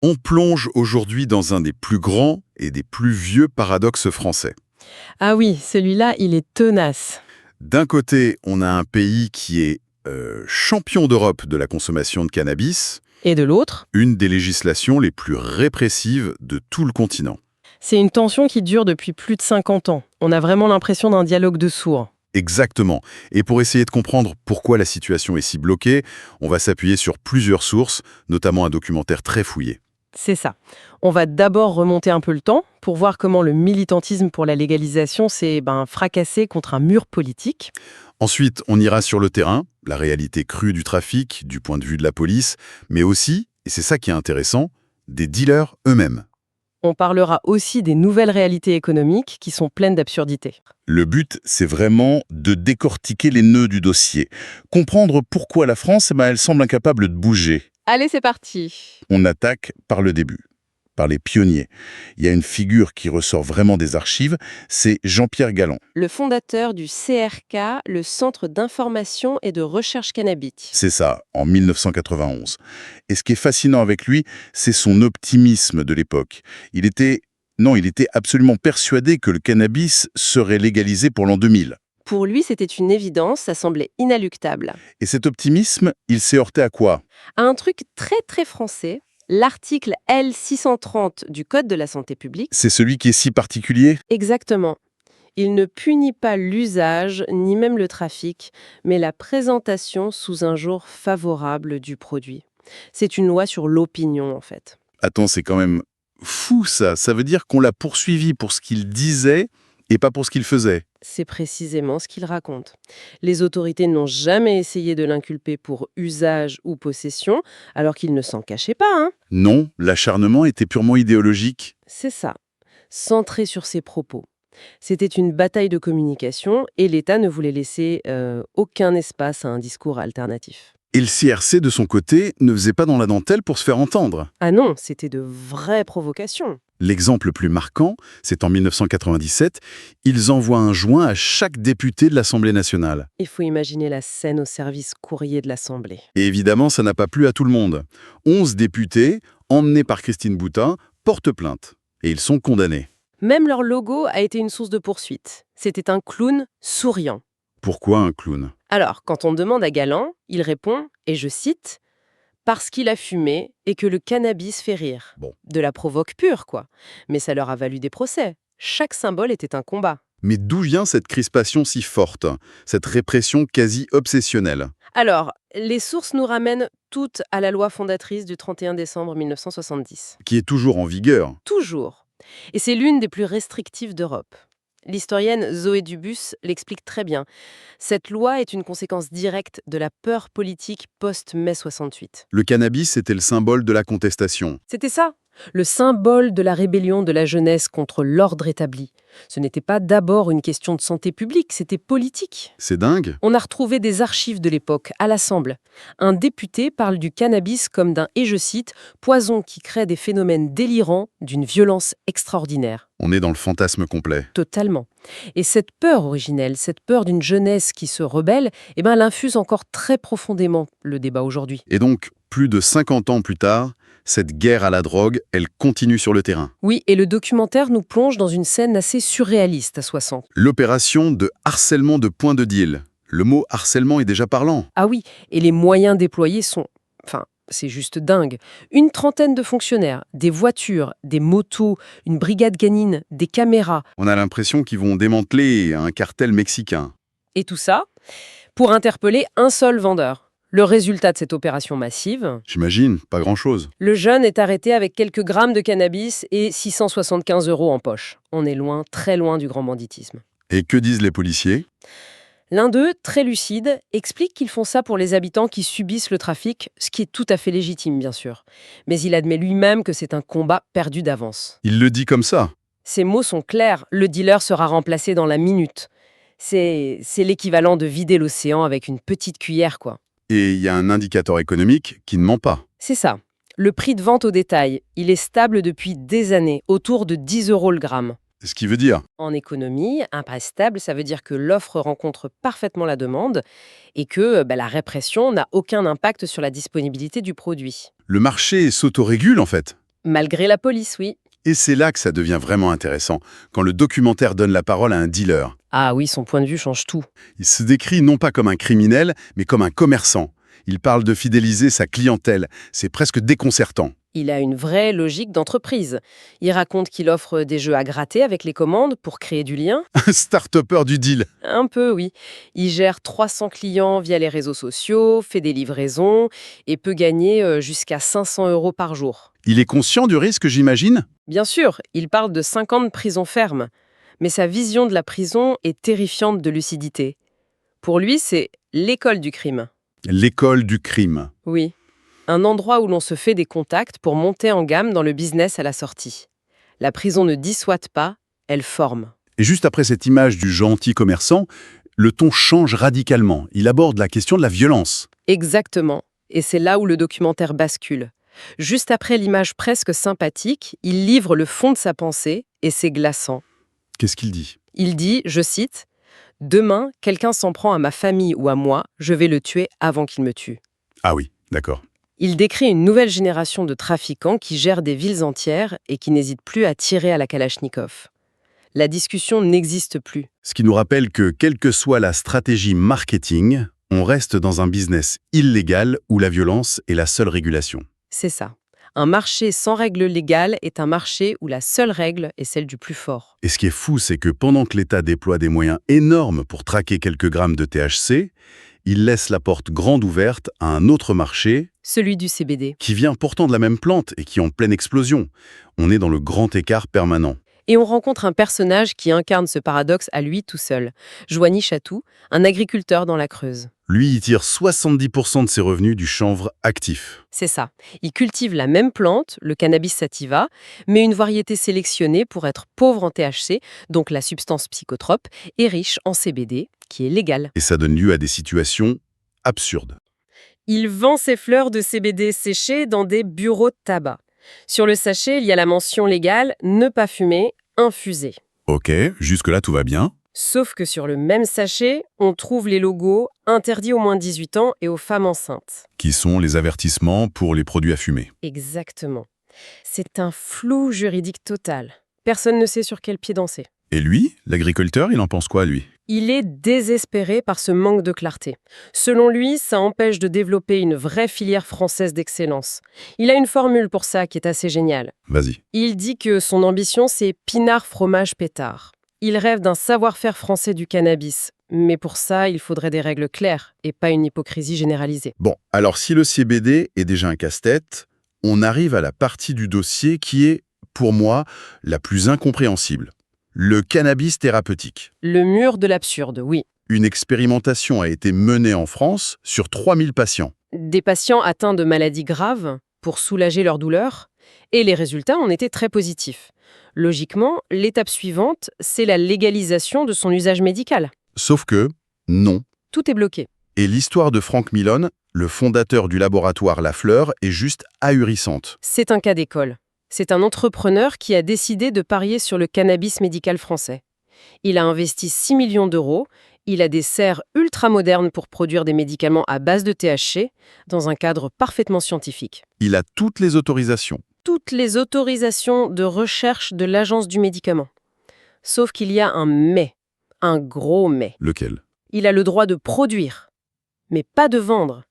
On plonge aujourd'hui dans un des plus grands et des plus vieux paradoxes français. Ah oui, celui-là, il est tenace. D'un côté, on a un pays qui est champion d'Europe de la consommation de cannabis, Et de l'autre, une des législations les plus répressives de tout le continent. c'est une tension qui dure depuis plus de 50 ans. On a vraiment l'impression d'un dialogue de sourds. Exactement. Et pour essayer de comprendre pourquoi la situation est si bloquée, on va s'appuyer sur plusieurs sources, notamment un documentaire très fouillé. C'est ça. On va d'abord remonter un peu le temps pour voir comment le militantisme pour la légalisation s'est fracassé contre un mur politique. Ensuite, on ira sur le terrain, la réalité crue du trafic, du point de vue de la police, mais aussi, et c'est ça qui est intéressant, des dealers eux-mêmes. On parlera aussi des nouvelles réalités économiques qui sont pleines d'absurdités. Le but, c'est vraiment de décortiquer les nœuds du dossier, comprendre pourquoi la France, elle semble incapable de bouger. Allez, c'est parti. On attaque par le début, par les pionniers. Il y a une figure qui ressort vraiment des archives, c'est Jean-Pierre Galland. Le fondateur du CRK, le Centre d'information et de recherche cannabis. C'est ça, en 1991. Et ce qui est fascinant avec lui, c'est son optimisme de l'époque. Il était absolument persuadé que le cannabis serait légalisé pour l'an 2000. Pour lui, c'était une évidence, ça semblait inéluctable. Et cet optimisme, il s'est heurté à quoi? À un truc très très français, l'article L630 du Code de la santé publique. C'est celui qui est si particulier? Exactement. Il ne punit pas l'usage, ni même le trafic, mais la présentation sous un jour favorable du produit. C'est une loi sur l'opinion, en fait. Attends, c'est quand même fou ça. Ça veut dire qu'on l'a poursuivi pour ce qu'il disait et pas pour ce qu'il faisait. C'est précisément ce qu'il raconte. Les autorités n'ont jamais essayé de l'inculper pour usage ou possession, alors qu'il ne s'en cachait pas, hein. Non, l'acharnement était purement idéologique. C'est ça, centré sur ses propos. C'était une bataille de communication et l'État ne voulait laisser aucun espace à un discours alternatif. Et le CRC, de son côté, ne faisait pas dans la dentelle pour se faire entendre. Ah non, c'était de vraies provocations. L'exemple le plus marquant, c'est en 1997, ils envoient un joint à chaque député de l'Assemblée nationale. Il faut imaginer la scène au service courrier de l'Assemblée. Et évidemment, ça n'a pas plu à tout le monde. 11 députés, emmenés par Christine Boutin, portent plainte. Et ils sont condamnés. Même leur logo a été une source de poursuite. C'était un clown souriant. Pourquoi un clown? Alors, quand on demande à Galland, il répond, et je cite, « Parce qu'il a fumé et que le cannabis fait rire. » Bon. De la provoque pure, quoi. Mais ça leur a valu des procès. Chaque symbole était un combat. Mais d'où vient cette crispation si forte, cette répression quasi obsessionnelle? Alors, les sources nous ramènent toutes à la loi fondatrice du 31 décembre 1970. Qui est toujours en vigueur. Toujours. Et c'est l'une des plus restrictives d'Europe. L'historienne Zoé Dubus l'explique très bien. Cette loi est une conséquence directe de la peur politique post-mai 68. Le cannabis était le symbole de la contestation. C'était ça, le symbole de la rébellion de la jeunesse contre l'ordre établi. Ce n'était pas d'abord une question de santé publique, c'était politique. C'est dingue. On a retrouvé des archives de l'époque à l'Assemblée. Un député parle du cannabis comme d'un, et je cite, « poison qui crée des phénomènes délirants d'une violence extraordinaire ». On est dans le fantasme complet. Totalement. Et cette peur originelle, cette peur d'une jeunesse qui se rebelle, elle infuse encore très profondément le débat aujourd'hui. Et donc, plus de 50 ans plus tard, cette guerre à la drogue, elle continue sur le terrain. Oui, et le documentaire nous plonge dans une scène assez surréaliste à 60. L'opération de harcèlement de point de deal. Le mot harcèlement est déjà parlant. Ah oui, et les moyens déployés sont... c'est juste dingue. Une 30aine de fonctionnaires, des voitures, des motos, une brigade canine, des caméras. On a l'impression qu'ils vont démanteler un cartel mexicain. Et tout ça pour interpeller un seul vendeur. Le résultat de cette opération massive, J'imagine, pas grand-chose. le jeune est arrêté avec quelques grammes de cannabis et 675 € en poche. On est loin, très loin du grand banditisme. Et que disent les policiers? L'un d'eux, très lucide, explique qu'ils font ça pour les habitants qui subissent le trafic, ce qui est tout à fait légitime, bien sûr. Mais il admet lui-même que c'est un combat perdu d'avance. Il le dit comme ça. Ses mots sont clairs, le dealer sera remplacé dans la minute. C'est l'équivalent de vider l'océan avec une petite cuillère, quoi. Et il y a un indicateur économique qui ne ment pas. C'est ça. Le prix de vente au détail, il est stable depuis des années, autour de 10 € le gramme. Ce qui veut dire, En économie, un prix stable, ça veut dire que l'offre rencontre parfaitement la demande et que la répression n'a aucun impact sur la disponibilité du produit. le marché s'autorégule en fait. Malgré la police, oui. Et c'est là que ça devient vraiment intéressant, quand le documentaire donne la parole à un dealer. Ah oui, son point de vue change tout. Il se décrit non pas comme un criminel, mais comme un commerçant. Il parle de fidéliser sa clientèle. C'est presque déconcertant. Il a une vraie logique d'entreprise. Il raconte qu'il offre des jeux à gratter avec les commandes pour créer du lien. Un start-upper du deal. Un peu, oui. Il gère 300 clients via les réseaux sociaux, fait des livraisons et peut gagner jusqu'à 500 € par jour. Il est conscient du risque, j'imagine? Bien sûr, il parle de 5 ans de prison ferme. Mais sa vision de la prison est terrifiante de lucidité. Pour lui, c'est l'école du crime. L'école du crime. Oui. Un endroit où l'on se fait des contacts pour monter en gamme dans le business à la sortie. La prison ne dissuade pas, elle forme. Et juste après cette image du gentil commerçant, le ton change radicalement. Il aborde la question de la violence. Exactement. Et c'est là où le documentaire bascule. Juste après l'image presque sympathique, il livre le fond de sa pensée et c'est glaçant. Qu'est-ce qu'il dit? Il dit, je cite, « Demain, quelqu'un s'en prend à ma famille ou à moi, je vais le tuer avant qu'il me tue. » Ah oui, d'accord. Il décrit une nouvelle génération de trafiquants qui gèrent des villes entières et qui n'hésitent plus à tirer à la Kalachnikov. La discussion n'existe plus. Ce qui nous rappelle que, quelle que soit la stratégie marketing, on reste dans un business illégal où la violence est la seule régulation. C'est ça. Un marché sans règles légales est un marché où la seule règle est celle du plus fort. Et ce qui est fou, c'est que pendant que l'État déploie des moyens énormes pour traquer quelques grammes de THC, il laisse la porte grande ouverte à un autre marché Celui du CBD. qui vient pourtant de la même plante et qui est en pleine explosion. On est dans le grand écart permanent. Et on rencontre un personnage qui incarne ce paradoxe à lui tout seul. Joigny Chatou, un agriculteur dans la Creuse. Lui, il tire 70% de ses revenus du chanvre actif. C'est ça. Il cultive la même plante, le cannabis sativa, mais une variété sélectionnée pour être pauvre en THC, donc la substance psychotrope, et riche en CBD, qui est légal. Et ça donne lieu à des situations absurdes. Il vend ses fleurs de CBD séchées dans des bureaux de tabac. Sur le sachet, il y a la mention légale « ne pas fumer, infusé ». Ok, jusque-là tout va bien. Sauf que sur le même sachet, on trouve les logos « interdit aux moins de 18 ans et aux femmes enceintes ». Qui sont les avertissements pour les produits à fumer. Exactement. C'est un flou juridique total. Personne ne sait sur quel pied danser. Et lui, l'agriculteur, il en pense quoi, lui? Il est désespéré par ce manque de clarté. Selon lui, ça empêche de développer une vraie filière française d'excellence. Il a une formule pour ça qui est assez géniale. Vas-y. Il dit que son ambition, c'est pinard fromage pétard. Il rêve d'un savoir-faire français du cannabis. Mais pour ça, il faudrait des règles claires et pas une hypocrisie généralisée. Bon, alors si le CBD est déjà un casse-tête, on arrive à la partie du dossier qui est, pour moi, la plus incompréhensible. Le cannabis thérapeutique. Le mur de l'absurde, oui. Une expérimentation a été menée en France sur 3000 patients. Des patients atteints de maladies graves pour soulager leur douleur, et les résultats ont été très positifs. Logiquement, l'étape suivante, c'est la légalisation de son usage médical. Sauf que, non. Tout est bloqué. Et l'histoire de Frank Milon, le fondateur du laboratoire Lafleur, est juste ahurissante. C'est un cas d'école. C'est un entrepreneur qui a décidé de parier sur le cannabis médical français. Il a investi 6 millions d'euros, il a des serres ultra-modernes pour produire des médicaments à base de THC, dans un cadre parfaitement scientifique. Il a toutes les autorisations. Toutes les autorisations de recherche de l'Agence du médicament. Sauf qu'il y a un mais, un gros mais. Lequel? Il a le droit de produire, mais pas de vendre,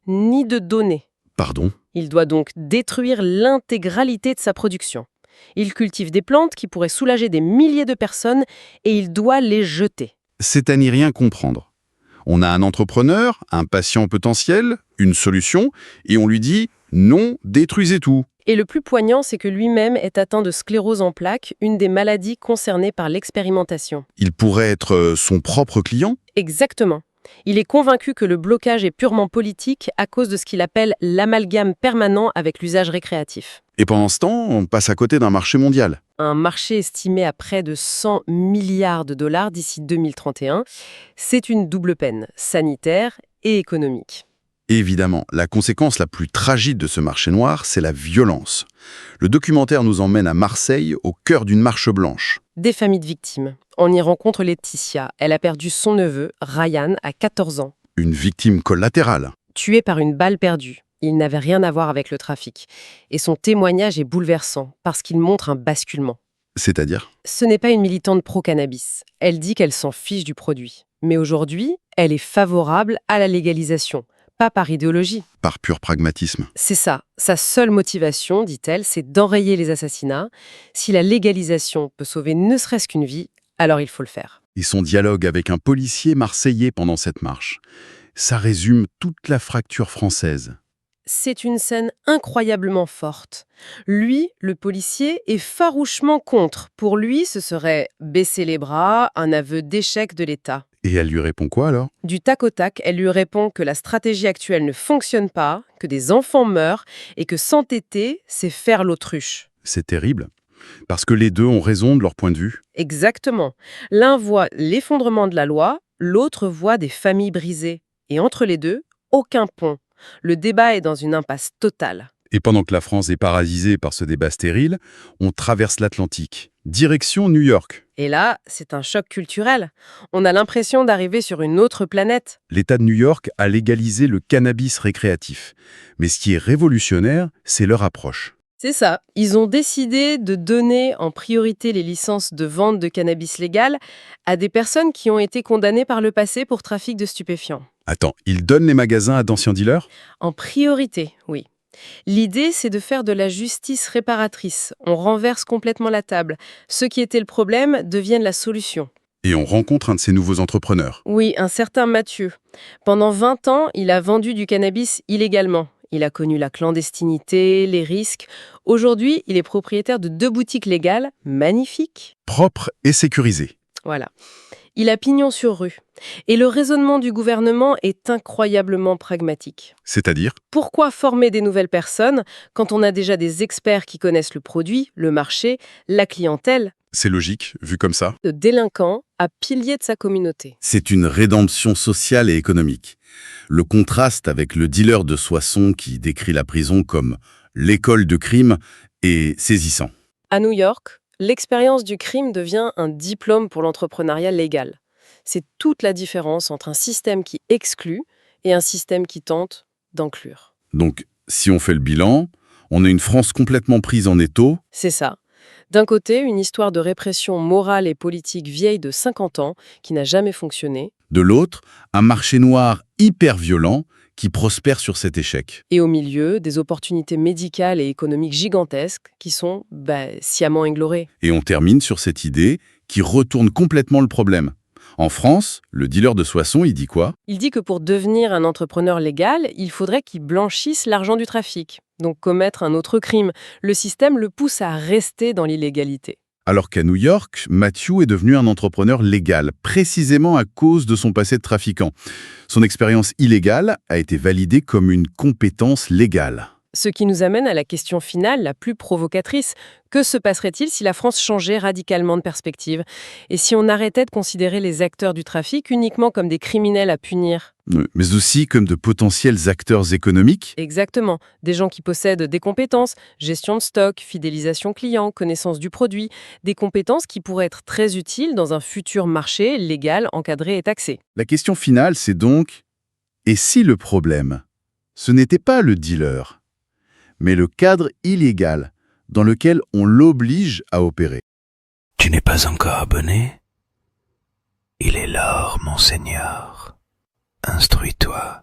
ni de donner. Pardon? Il doit donc détruire l'intégralité de sa production. Il cultive des plantes qui pourraient soulager des milliers de personnes et il doit les jeter. C'est à n'y rien comprendre. On a un entrepreneur, un patient potentiel, une solution, et on lui dit « non, détruisez tout ». Et le plus poignant, c'est que lui-même est atteint de sclérose en plaques, une des maladies concernées par l'expérimentation. Il pourrait être son propre client? Exactement. Il est convaincu que le blocage est purement politique à cause de ce qu'il appelle l'amalgame permanent avec l'usage récréatif. Et pendant ce temps, on passe à côté d'un marché mondial. Un marché estimé à près de 100 milliards de dollars d'ici 2031, c'est une double peine, sanitaire et économique. Évidemment, la conséquence la plus tragique de ce marché noir, c'est la violence. Le documentaire nous emmène à Marseille, au cœur d'une marche blanche. Des familles de victimes. On y rencontre Laetitia. Elle a perdu son neveu, Ryan, à 14 ans. Une victime collatérale. Tué par une balle perdue. Il n'avait rien à voir avec le trafic. Et son témoignage est bouleversant, parce qu'il montre un basculement. C'est-à-dire? Ce n'est pas une militante pro-cannabis. Elle dit qu'elle s'en fiche du produit. Mais aujourd'hui, elle est favorable à la légalisation, pas par idéologie. Par pur pragmatisme. C'est ça. Sa seule motivation, dit-elle, c'est d'enrayer les assassinats. Si la légalisation peut sauver ne serait-ce qu'une vie, alors il faut le faire. Et son dialogue avec un policier marseillais pendant cette marche. Ça résume toute la fracture française. C'est une scène incroyablement forte. Lui, le policier, est farouchement contre. Pour lui, ce serait baisser les bras, un aveu d'échec de l'État. Et elle lui répond quoi alors? Du tac au tac, elle lui répond que la stratégie actuelle ne fonctionne pas, que des enfants meurent et que s'entêter, c'est faire l'autruche. C'est terrible. Parce que les deux ont raison de leur point de vue. Exactement. L'un voit l'effondrement de la loi, l'autre voit des familles brisées. Et entre les deux, aucun pont. Le débat est dans une impasse totale. Et pendant que la France est paralysée par ce débat stérile, on traverse l'Atlantique. Direction New York. Et là, c'est un choc culturel. On a l'impression d'arriver sur une autre planète. L'État de New York a légalisé le cannabis récréatif. Mais ce qui est révolutionnaire, c'est leur approche. C'est ça. Ils ont décidé de donner en priorité les licences de vente de cannabis légal à des personnes qui ont été condamnées par le passé pour trafic de stupéfiants. Attends, ils donnent les magasins à d'anciens dealers? En priorité, oui. L'idée, c'est de faire de la justice réparatrice. On renverse complètement la table. Ceux qui étaient le problème deviennent la solution. Et on rencontre un de ces nouveaux entrepreneurs. Oui, un certain Mathieu. Pendant 20 ans, il a vendu du cannabis illégalement. Il a connu la clandestinité, les risques. Aujourd'hui, il est propriétaire de 2 boutiques légales, magnifiques. Propre et sécurisé. Voilà. Il a pignon sur rue. Et le raisonnement du gouvernement est incroyablement pragmatique. C'est-à-dire? Pourquoi former des nouvelles personnes quand on a déjà des experts qui connaissent le produit, le marché, la clientèle? C'est logique, vu comme ça. Le délinquant a pilier de sa communauté. C'est une rédemption sociale et économique. Le contraste avec le dealer de Soissons qui décrit la prison comme l'école de crime est saisissant. À New York, l'expérience du crime devient un diplôme pour l'entrepreneuriat légal. C'est toute la différence entre un système qui exclut et un système qui tente d'inclure. Donc, si on fait le bilan, on a une France complètement prise en étau. C'est ça. D'un côté, une histoire de répression morale et politique vieille de 50 ans qui n'a jamais fonctionné. De l'autre, un marché noir hyper violent qui prospère sur cet échec. Et au milieu, des opportunités médicales et économiques gigantesques qui sont sciemment églorées. Et on termine sur cette idée qui retourne complètement le problème. En France, le dealer de Soissons, il dit quoi? Il dit que pour devenir un entrepreneur légal, il faudrait qu'il blanchisse l'argent du trafic, donc commettre un autre crime. Le système le pousse à rester dans l'illégalité. Alors qu'à New York, Matthew est devenu un entrepreneur légal, précisément à cause de son passé de trafiquant. Son expérience illégale a été validée comme une compétence légale. Ce qui nous amène à la question finale, la plus provocatrice. Que se passerait-il si la France changeait radicalement de perspective? Et si on arrêtait de considérer les acteurs du trafic uniquement comme des criminels à punir? Mais aussi comme de potentiels acteurs économiques? Exactement. Des gens qui possèdent des compétences, gestion de stock, fidélisation client, connaissance du produit, des compétences qui pourraient être très utiles dans un futur marché légal, encadré et taxé. La question finale, c'est donc, et si le problème, ce n'était pas le dealer, mais le cadre illégal dans lequel on l'oblige à opérer? Tu n'es pas encore abonné? Il est l'heure, mon seigneur. Instruis-toi.